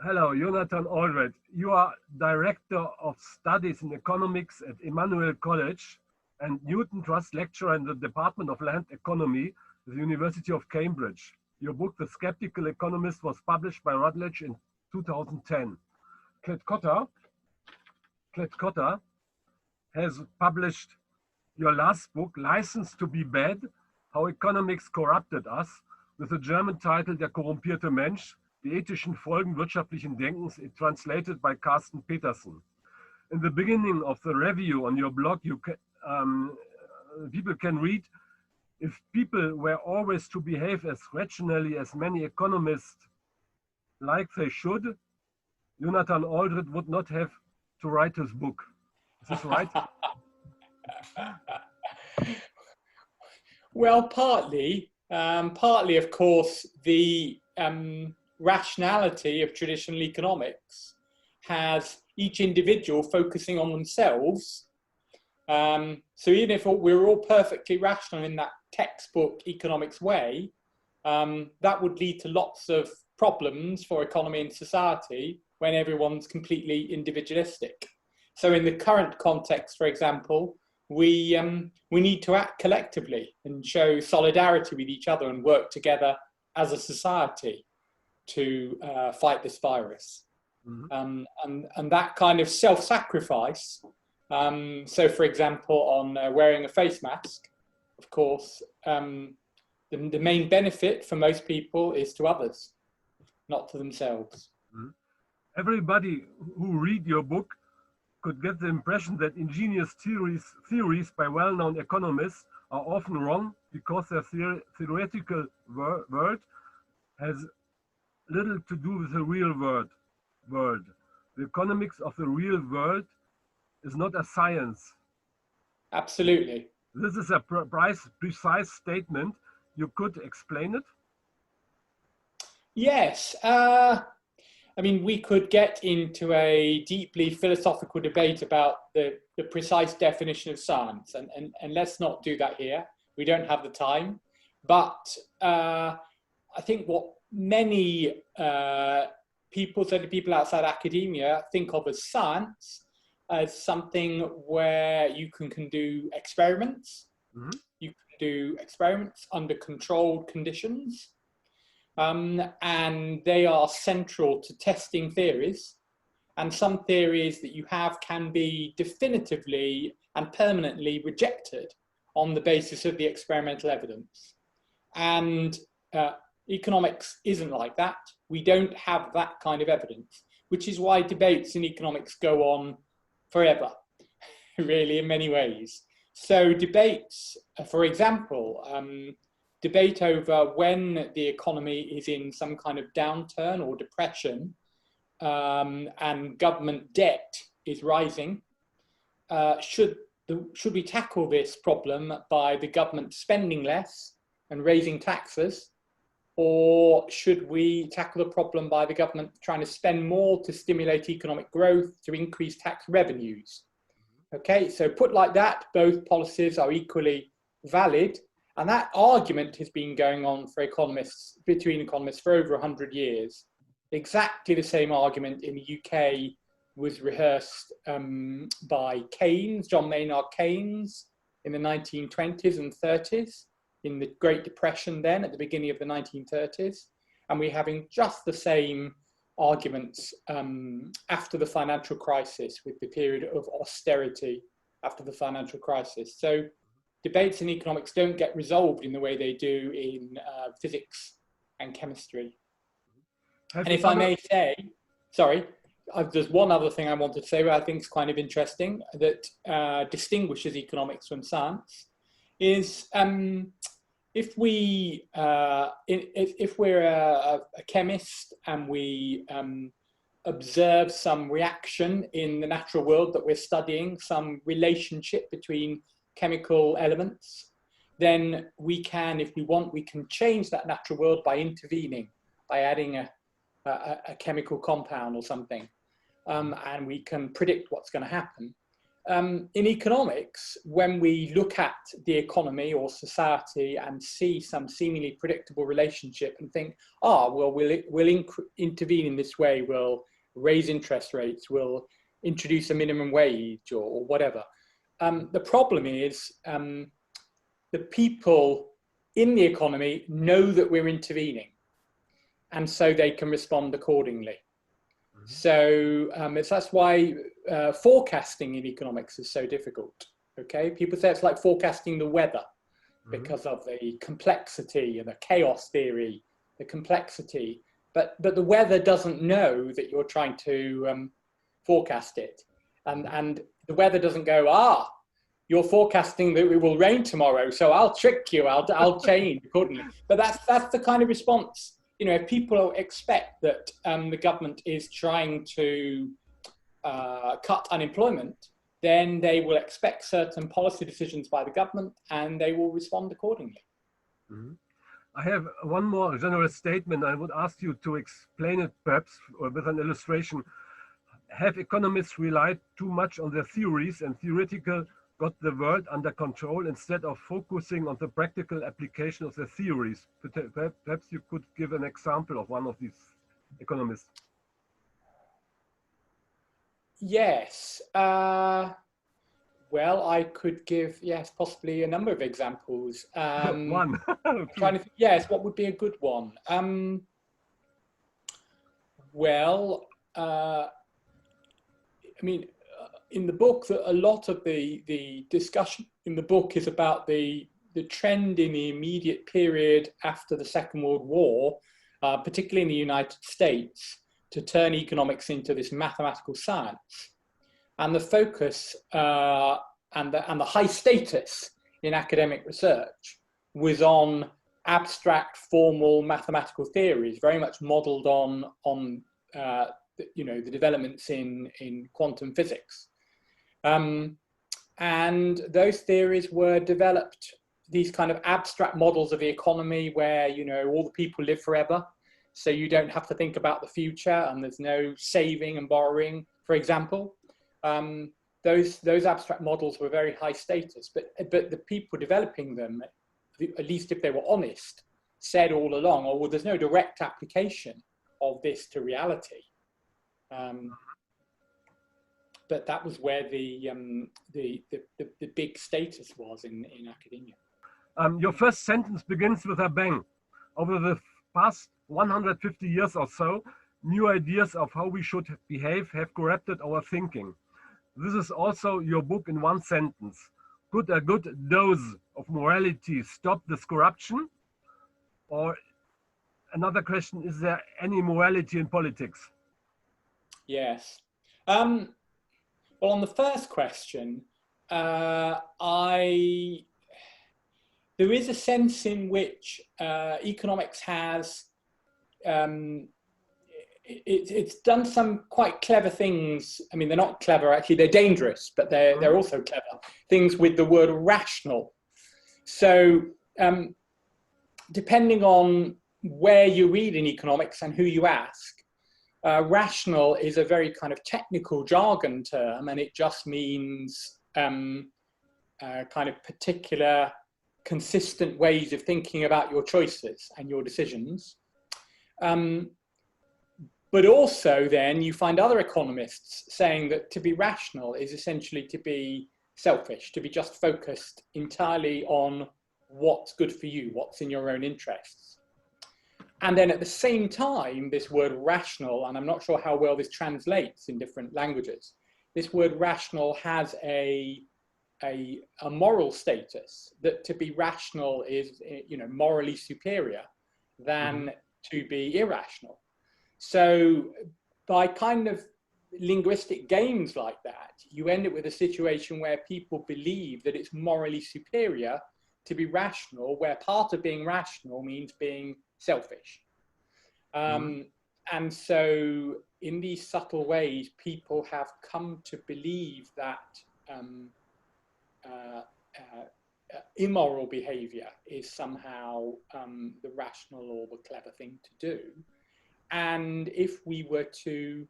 Hello, Jonathan Aldred. You are Director of Studies in Economics at Emmanuel College and Newton Trust Lecturer in the Department of Land Economy at the University of Cambridge. Your book, The Skeptical Economist, was published by Routledge in 2010. Klett-Cotta has published your last book, License to be Bad, How Economics Corrupted Us, with the German title Der korrumpierte Mensch, die ethischen Folgen wirtschaftlichen Denkens, translated by Carsten Petersen. In the beginning of the review on your blog, people can read, if people were always to behave as rationally as many economists like they should, Jonathan Aldred would not have to write his book. Is this right? Well, partly, of course, the rationality of traditional economics has each individual focusing on themselves. So even if we're all perfectly rational in that textbook economics way, that would lead to lots of problems for economy and society when everyone's completely individualistic. So in the current context, for example, we need to act collectively and show solidarity with each other and work together as a society to fight this virus. Mm-hmm. And that kind of self-sacrifice, so for example, on wearing a face mask, of course, the main benefit for most people is to others, not to themselves. Mm-hmm. Everybody who read your book could get the impression that ingenious theories by well-known economists are often wrong because their theoretical world has little to do with the real world. The economics of the real world is not a science. Absolutely. This is a precise statement. You could explain it? Yes. I mean, we could get into a deeply philosophical debate about the precise definition of science, and let's not do that here. We don't have the time. But I think what many people, certainly people outside academia, think of as science as something where you can do experiments. Mm-hmm. You can do experiments under controlled conditions. And they are central to testing theories. And some theories that you have can be definitively and permanently rejected on the basis of the experimental evidence. And economics isn't like that. We don't have that kind of evidence, which is why debates in economics go on forever, really, in many ways. So debates, for example, debate over when the economy is in some kind of downturn or depression and government debt is rising. Should we tackle this problem by the government spending less and raising taxes, or should we tackle the problem by the government trying to spend more to stimulate economic growth to increase tax revenues? Okay, so put like that, both policies are equally valid. And that argument has been going on for economists, between economists, for over 100 years. Exactly the same argument in the UK was rehearsed by Keynes, John Maynard Keynes, in the 1920s and 30s, in the Great Depression then, at the beginning of the 1930s. And we're having just the same arguments after the financial crisis, with the period of austerity after the financial crisis. So debates in economics don't get resolved in the way they do in physics and chemistry. And if I may say, sorry, there's one other thing I wanted to say, which I think is kind of interesting, that distinguishes economics from science, is if we're a chemist and we observe some reaction in the natural world that we're studying, some relationship between chemical elements, then we can, if we want, we can change that natural world by intervening, by adding a chemical compound or something, and we can predict what's going to happen. in economics, when we look at the economy or society and see some seemingly predictable relationship and think, well, we'll intervene in this way, we'll raise interest rates, we'll introduce a minimum wage or whatever. The problem is the people in the economy know that we're intervening, and so they can respond accordingly. So that's why forecasting in economics is so difficult. Okay, people say it's like forecasting the weather because of the complexity and the chaos theory, the complexity. But the weather doesn't know that you're trying to forecast it, and the weather doesn't go, you're forecasting that it will rain tomorrow, so I'll trick you, I'll change accordingly. But that's the kind of response. You know, if people expect that the government is trying to cut unemployment, then they will expect certain policy decisions by the government and they will respond accordingly. I have one more general statement. I would ask you to explain it perhaps with an illustration. Have economists relied too much on their theories and theoretical got the world under control instead of focusing on the practical application of their theories? Perhaps you could give an example of one of these economists. Yes. Well, I could give, possibly a number of examples. One. Trying to yes, what would be a good one? Well, I mean, in the book, a lot of the discussion in the book is about the trend in the immediate period after the Second World War, particularly in the United States, to turn economics into this mathematical science. And the focus and the high status in academic research was on abstract, formal mathematical theories, very much modelled on the developments in quantum physics. And those theories were developed, these kind of abstract models of the economy where, all the people live forever. So you don't have to think about the future and there's no saving and borrowing, for example. Those abstract models were very high status, but the people developing them, at least if they were honest, said all along, well, there's no direct application of this to reality. But that was where the big status was in academia. Your first sentence begins with a bang. Over the past 150 years or so, new ideas of how we should behave have corrupted our thinking. This is also your book in one sentence. Could a good dose of morality stop this corruption? Or another question, is there any morality in politics? Yes. Well, on the first question, there is a sense in which economics has it's done some quite clever things. I mean, they're not clever, actually, they're dangerous, but they're also clever things with the word rational. So depending on where you read in economics and who you ask, rational is a very kind of technical jargon term, and it just means kind of particular consistent ways of thinking about your choices and your decisions. But also then you find other economists saying that to be rational is essentially to be selfish, to be just focused entirely on what's good for you, what's in your own interests. And then at the same time, this word rational, and I'm not sure how well this translates in different languages, this word rational has a moral status, that to be rational is, morally superior than to be irrational. So by kind of linguistic games like that, you end up with a situation where people believe that it's morally superior to be rational, where part of being rational means being selfish. And so in these subtle ways, people have come to believe that immoral behavior is somehow the rational or the clever thing to do. And if we were to,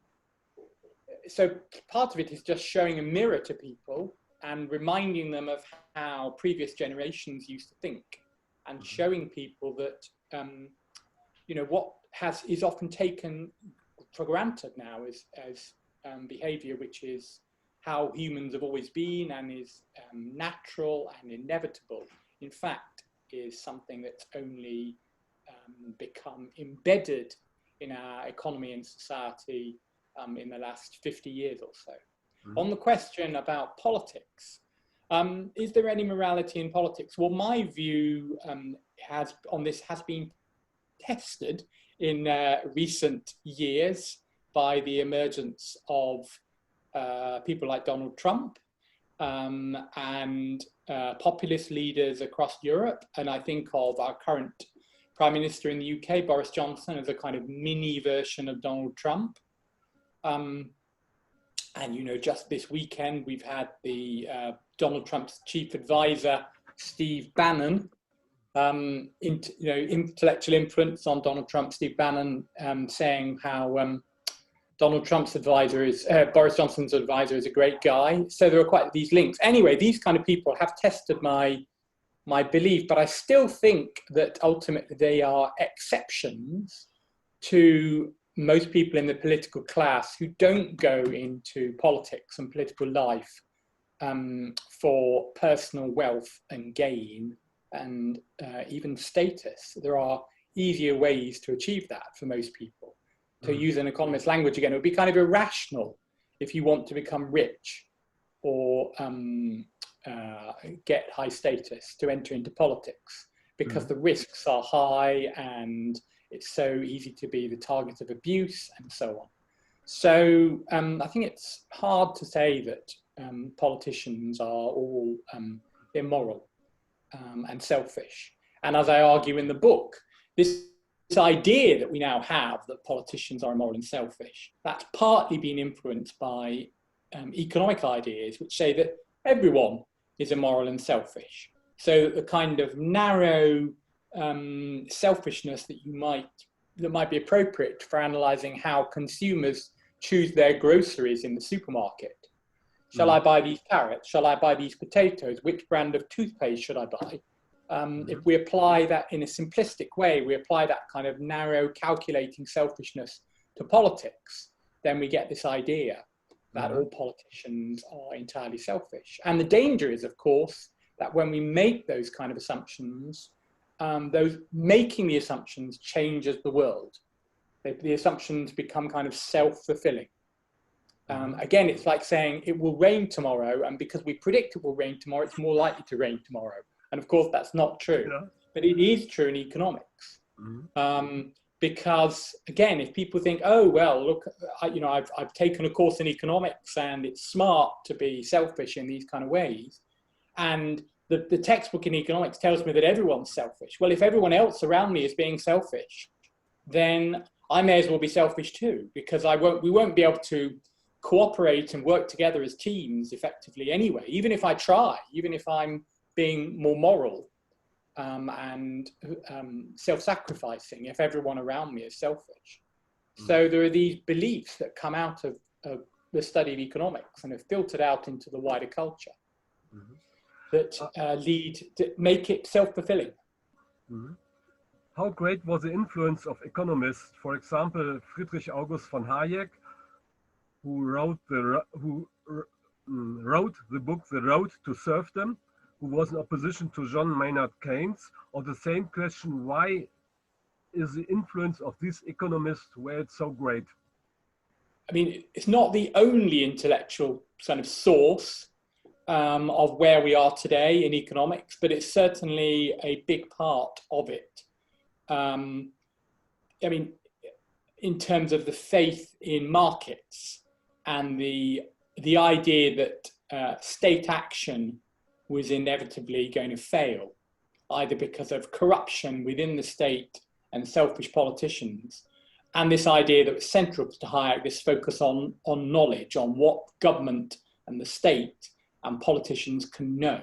so part of it is just showing a mirror to people and reminding them of how previous generations used to think, and showing people that, what is often taken for granted now as behavior, which is how humans have always been and is natural and inevitable, in fact, is something that's only become embedded in our economy and society in the last 50 years or so. Mm-hmm. On the question about politics, is there any morality in politics? Well, my view has been tested in recent years by the emergence of people like Donald Trump and populist leaders across Europe. And I think of our current Prime Minister in the UK, Boris Johnson, as a kind of mini version of Donald Trump. And, just this weekend, we've had the Donald Trump's chief advisor, Steve Bannon, intellectual influence on Donald Trump, Steve Bannon, saying how Donald Trump's advisor is, Boris Johnson's advisor is a great guy. So there are quite these links. Anyway, these kind of people have tested my belief, but I still think that ultimately they are exceptions to most people in the political class who don't go into politics and political life for personal wealth and gain and even status. There are easier ways to achieve that for most people. To use an economist's language again, it would be kind of irrational if you want to become rich or get high status to enter into politics, because the risks are high and it's so easy to be the target of abuse and so on. So I think it's hard to say that politicians are all immoral and selfish. And as I argue in the book, this idea that we now have that politicians are immoral and selfish, that's partly been influenced by economic ideas which say that everyone is immoral and selfish. So the kind of narrow selfishness that might be appropriate for analysing how consumers choose their groceries in the supermarket. Shall I buy these carrots? Shall I buy these potatoes? Which brand of toothpaste should I buy? If we apply that in a simplistic way, we apply that kind of narrow, calculating selfishness to politics, then we get this idea that all politicians are entirely selfish. And the danger is, of course, that when we make those kind of assumptions, making the assumptions changes the world. The assumptions become kind of self-fulfilling. Again, it's like saying it will rain tomorrow, and because we predict it will rain tomorrow, it's more likely to rain tomorrow. And of course, that's not true, but it is true in economics. Because again, if people think, oh, well, look, I've taken a course in economics and it's smart to be selfish in these kind of ways. And the textbook in economics tells me that everyone's selfish. Well, if everyone else around me is being selfish, then I may as well be selfish too, because we won't be able to cooperate and work together as teams effectively anyway, even if I try, even if I'm being more moral and self-sacrificing, if everyone around me is selfish. So there are these beliefs that come out of the study of economics and have filtered out into the wider culture that make it self-fulfilling. How great was the influence of economists, for example, Friedrich August von Hayek, who wrote the book The Road to Serfdom, who was in opposition to John Maynard Keynes? Or the same question, why is the influence of these economists where it's so great? I mean, it's not the only intellectual kind of source of where we are today in economics, but it's certainly a big part of it. I mean, in terms of the faith in markets and the idea that state action was inevitably going to fail, either because of corruption within the state and selfish politicians, and this idea that was central to Hayek, this focus on knowledge, on what government and the state and politicians can know.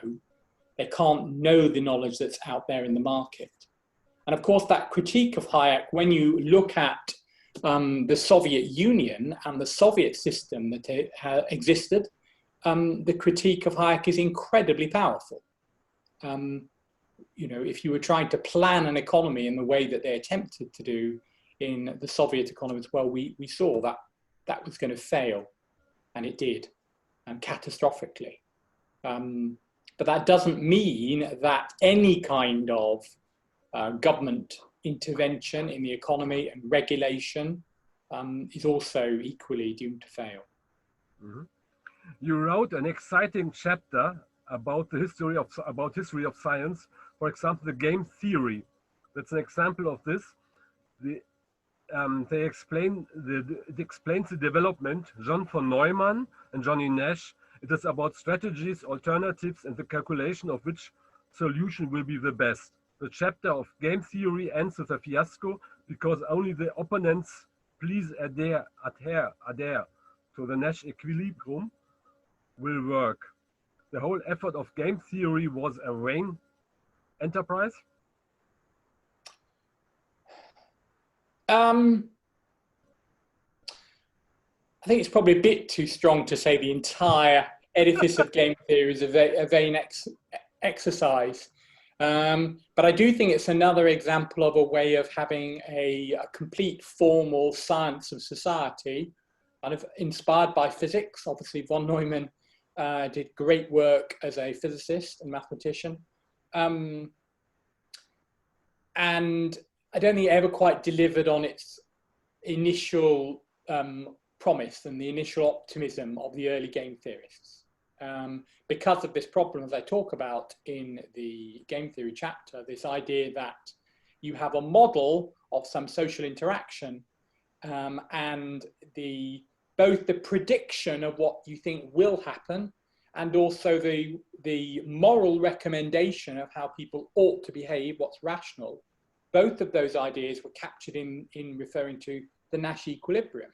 They can't know the knowledge that's out there in the market. And of course, that critique of Hayek, when you look at the Soviet Union and the Soviet system that existed, the critique of Hayek is incredibly powerful. You know, if you were trying to plan an economy in the way that they attempted to do in the Soviet economies, well, we saw that that was going to fail, and it did, catastrophically. But that doesn't mean that any kind of government intervention in the economy and regulation is also equally doomed to fail. Mm-hmm. You wrote an exciting chapter about the history of science. For example, the game theory. That's an example of this. It explains the development. John von Neumann and Johnny Nash. It is about strategies, alternatives, and the calculation of which solution will be the best. The chapter of game theory ends with a fiasco because only the opponents please adhere to the Nash equilibrium will work. The whole effort of game theory was a vain enterprise. I think it's probably a bit too strong to say the entire edifice of game theory is a vain exercise. But I do think it's another example of a way of having a complete formal science of society, kind of inspired by physics. Obviously, von Neumann did great work as a physicist and mathematician. And I don't think it ever quite delivered on its initial promise and the initial optimism of the early game theorists. Because of this problem, as I talk about in the game theory chapter, this idea that you have a model of some social interaction and both the prediction of what you think will happen and also the moral recommendation of how people ought to behave, what's rational. Both of those ideas were captured in referring to the Nash equilibrium.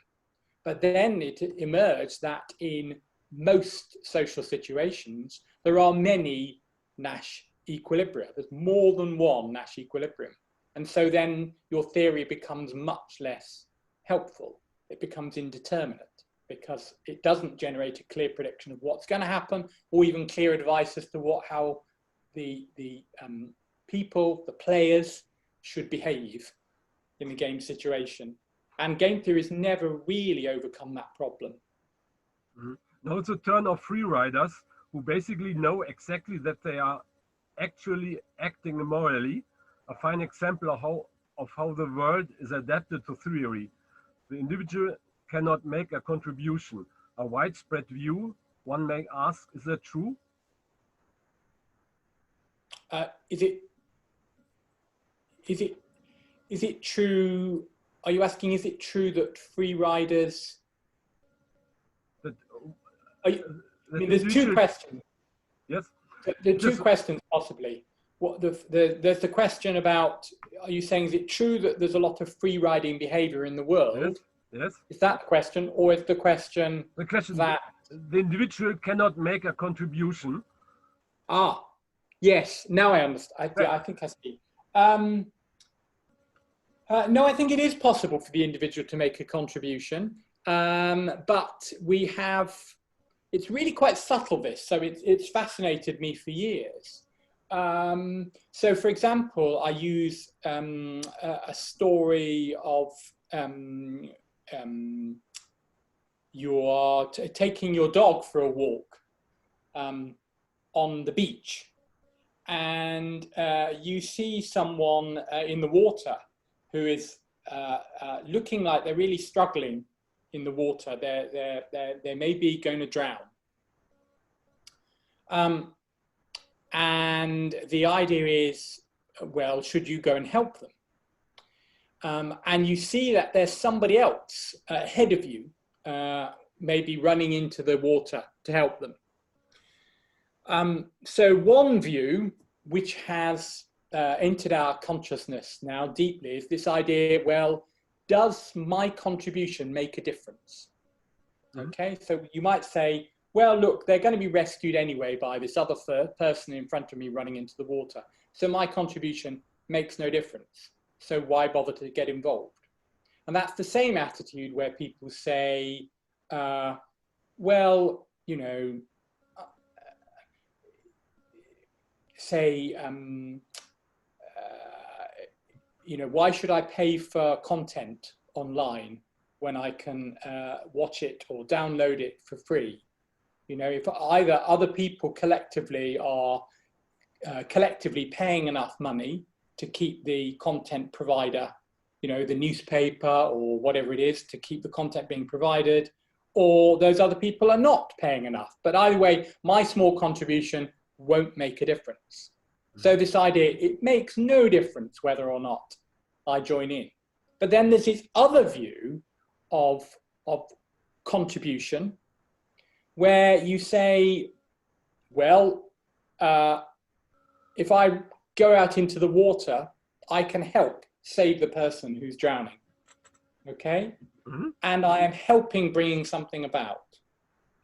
But then it emerged that in most social situations, there are many Nash equilibria. There's more than one Nash equilibrium. And so then your theory becomes much less helpful. It becomes indeterminate because it doesn't generate a clear prediction of what's going to happen or even clear advice as to how the people, the players, should behave in the game situation. And game theory has never really overcome that problem. Mm-hmm. Now it's a turn of free riders who basically know exactly that they are actually acting morally. A fine example of how the world is adapted to theory. The individual cannot make a contribution. A widespread view, one may ask, is that true? Is it true? Are you asking, is it true that free riders? There's two questions. Yes. There are two questions possibly. There's the question about, are you saying, is it true that there's a lot of free riding behavior in the world? Yes. Is that the question, or is the question that the individual cannot make a contribution? Yes. Now I understand. I think I see. No, I think it is possible for the individual to make a contribution, but it's really quite subtle, this, so it's fascinated me for years. So, for example, I use a story of you are taking your dog for a walk on the beach, and you see someone in the water who is looking like they're really struggling in the water. They may be going to drown. And the idea is, well, should you go and help them? And you see that there's somebody else ahead of you, maybe running into the water to help them. So one view, which has entered our consciousness now deeply, is this idea, well, does my contribution make a difference? Okay, so you might say, well, look, they're going to be rescued anyway by this other person in front of me running into the water. So my contribution makes no difference. So why bother to get involved? And that's the same attitude where people say, well, you know, you know, why should I pay for content online when I can watch it or download it for free? You know, if either other people collectively are collectively paying enough money to keep the content provider, you know, the newspaper or whatever it is, to keep the content being provided, or those other people are not paying enough. But either way, my small contribution won't make a difference. So this idea, it makes no difference whether or not I join in. But then there's this other view of contribution, where you say, well, if I go out into the water, I can help save the person who's drowning, okay? Mm-hmm. And I am helping bringing something about,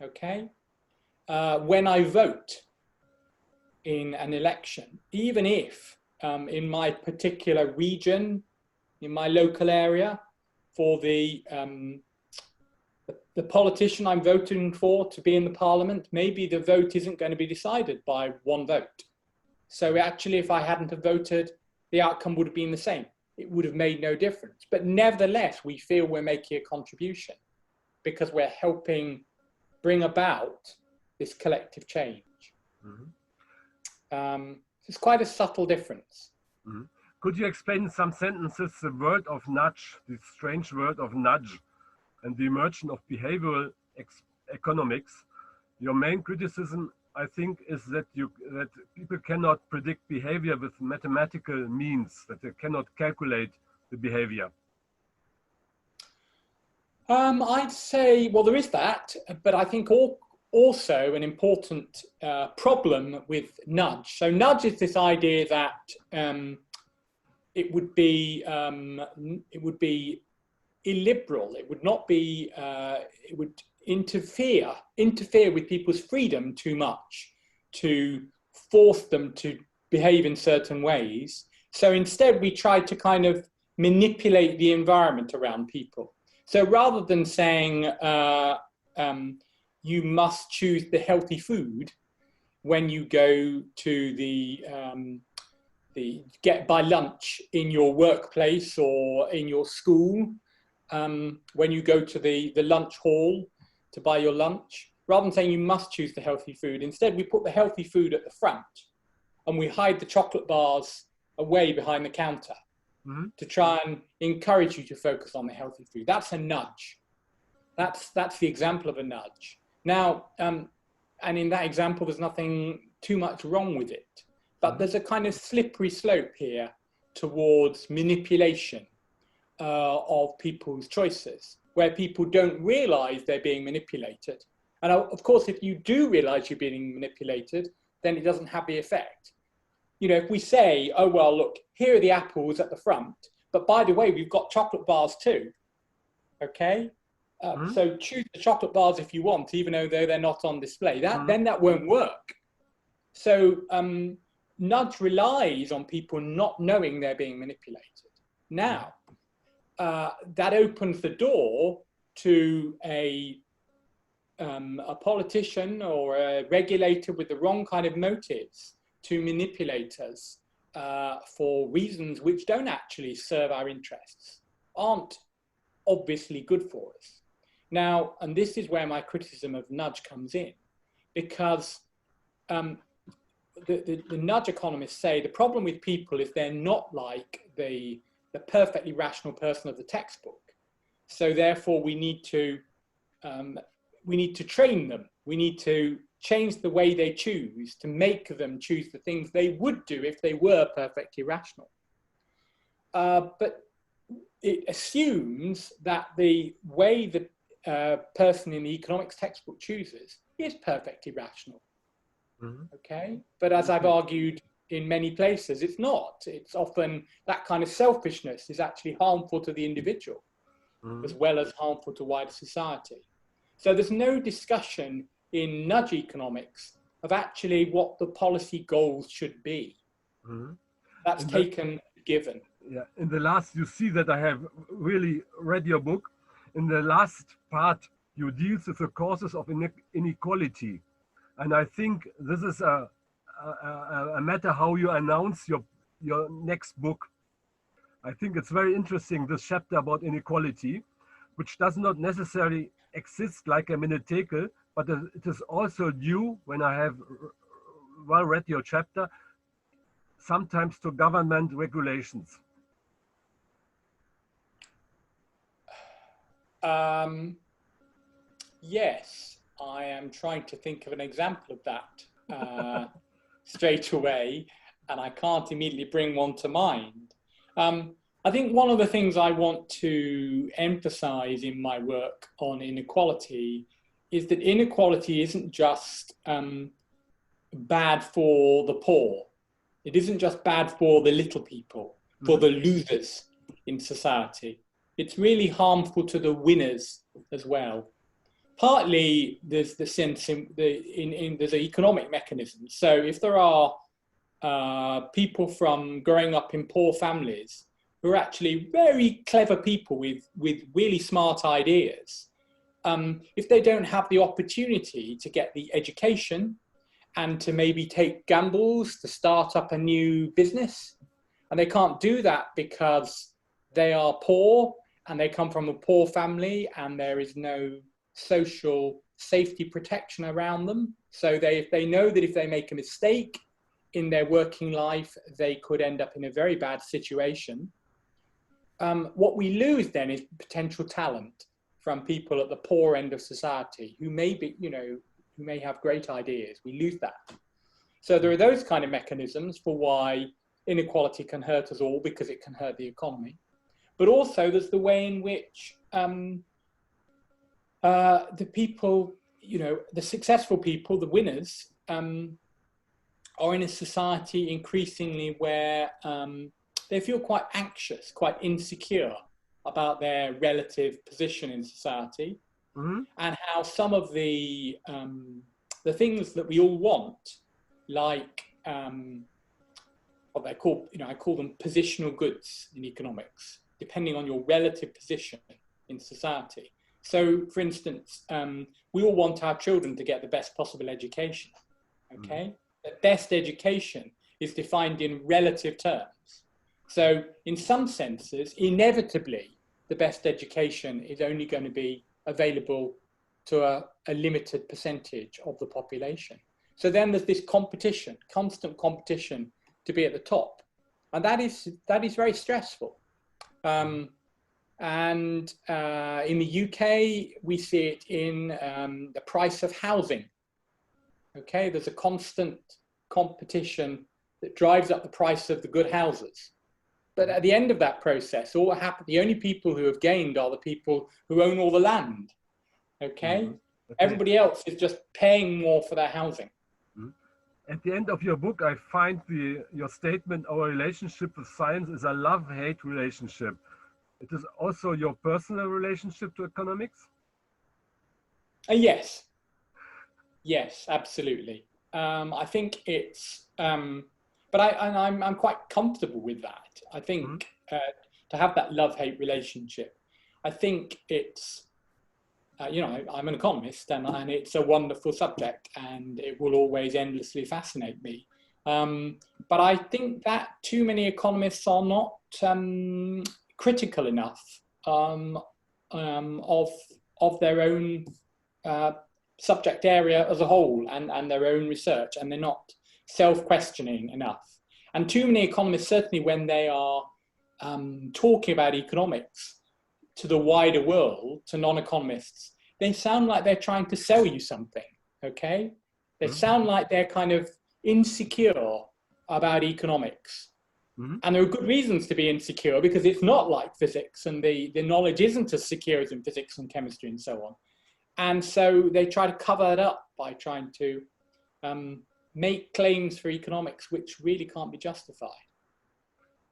okay? When I vote in an election, even if in my particular region, in my local area, for the politician I'm voting for to be in the parliament, maybe the vote isn't going to be decided by one vote. So actually, if I hadn't have voted, the outcome would have been the same. It would have made no difference. But nevertheless, we feel we're making a contribution because we're helping bring about this collective change. Mm-hmm. It's quite a subtle difference. Mm-hmm. Could you explain in some sentences the word of nudge, this strange word of nudge, and the emergence of behavioral economics? Your main criticism, I think, is that people cannot predict behavior with mathematical means, that they cannot calculate the behavior. I'd say, well, there is that, but I think also an important problem with nudge. So nudge is this idea that it would be illiberal. It would not be. It would interfere with people's freedom too much to force them to behave in certain ways. So instead, we try to kind of manipulate the environment around people. So rather than saying you must choose the healthy food when you go to the buy lunch in your workplace or in your school, when you go to the lunch hall to buy your lunch, rather than saying you must choose the healthy food, instead we put the healthy food at the front and we hide the chocolate bars away behind the counter. Mm-hmm. To try and encourage you to focus on the healthy food. That's a nudge. That's the example of a nudge. Now, and in that example, there's nothing too much wrong with it, but there's a kind of slippery slope here towards manipulation of people's choices, where people don't realize they're being manipulated. And of course, if you do realize you're being manipulated, then it doesn't have the effect. You know, if we say, oh, well, look, here are the apples at the front, but by the way, we've got chocolate bars too, okay? So choose the chocolate bars if you want, even though they're not on display. Then that won't work. So nudge relies on people not knowing they're being manipulated. Now, that opens the door to a politician or a regulator with the wrong kind of motives to manipulate us for reasons which don't actually serve our interests, aren't obviously good for us. Now, and this is where my criticism of nudge comes in, because the nudge economists say the problem with people is they're not like the perfectly rational person of the textbook. So therefore, we need to train them. We need to change the way they choose to make them choose the things they would do if they were perfectly rational. But it assumes that the way the person in the economics textbook chooses is perfectly rational. Mm-hmm. Okay? But as I've argued in many places, it's not. It's often that kind of selfishness is actually harmful to the individual, as well as harmful to wider society. So there's no discussion in nudge economics of actually what the policy goals should be. Mm-hmm. That's taken given. Yeah, in the last, you see that I have really read your book. In the last part, you deal with the causes of inequality. And I think this is a matter how you announce your next book. I think it's very interesting, this chapter about inequality, which does not necessarily exist like a minutakel, but it is also due, when I have well read your chapter, sometimes to government regulations. Yes, I am trying to think of an example of that straight away, and I can't immediately bring one to mind. I think one of the things I want to emphasize in my work on inequality is that inequality isn't just bad for the poor. It isn't just bad for the little people, for the losers in society. It's really harmful to the winners as well. Partly there's the sense there's an economic mechanism. So if there are people from growing up in poor families who are actually very clever people with really smart ideas, if they don't have the opportunity to get the education and to maybe take gambles to start up a new business, and they can't do that because they are poor and they come from a poor family and there is no social safety protection around them. So they know that if they make a mistake in their working life, they could end up in a very bad situation. What we lose then is potential talent from people at the poor end of society who may be, who may have great ideas. We lose that. So there are those kind of mechanisms for why inequality can hurt us all, because it can hurt the economy. But also there's the way in which the people, the successful people, the winners, are in a society increasingly where they feel quite anxious, quite insecure about their relative position in society, and how some of the things that we all want, like what they call, I call them positional goods in economics, depending on your relative position in society. So, for instance, we all want our children to get the best possible education, okay? The best education is defined in relative terms. So, in some senses, inevitably, the best education is only going to be available to a limited percentage of the population. So then there's this competition, constant competition to be at the top. And that is very stressful. And in the UK, we see it in the price of housing. Okay, there's a constant competition that drives up the price of the good houses. But at the end of that process, the only people who have gained are the people who own all the land. Okay? Everybody else is just paying more for their housing. At the end of your book, I find your statement, our relationship with science is a love-hate relationship. It is also your personal relationship to economics? Yes. Yes, absolutely. I think it's, but I'm quite comfortable with that. I think to have that love-hate relationship, I think it's, I'm an economist and it's a wonderful subject and it will always endlessly fascinate me. But I think that too many economists are not critical enough of their own subject area as a whole and their own research, and they're not self-questioning enough. And too many economists, certainly when they are talking about economics to the wider world, to non-economists, they sound like they're trying to sell you something, okay? They sound like they're kind of insecure about economics. And there are good reasons to be insecure, because it's not like physics and the knowledge isn't as secure as in physics and chemistry and so on. And so they try to cover it up by trying to make claims for economics which really can't be justified.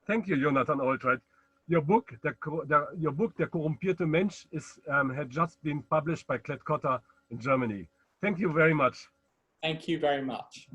Thank you, Jonathan Aldred. Your book, Der korrumpierte Mensch, had just been published by Klett-Cotta in Germany. Thank you very much. Thank you very much.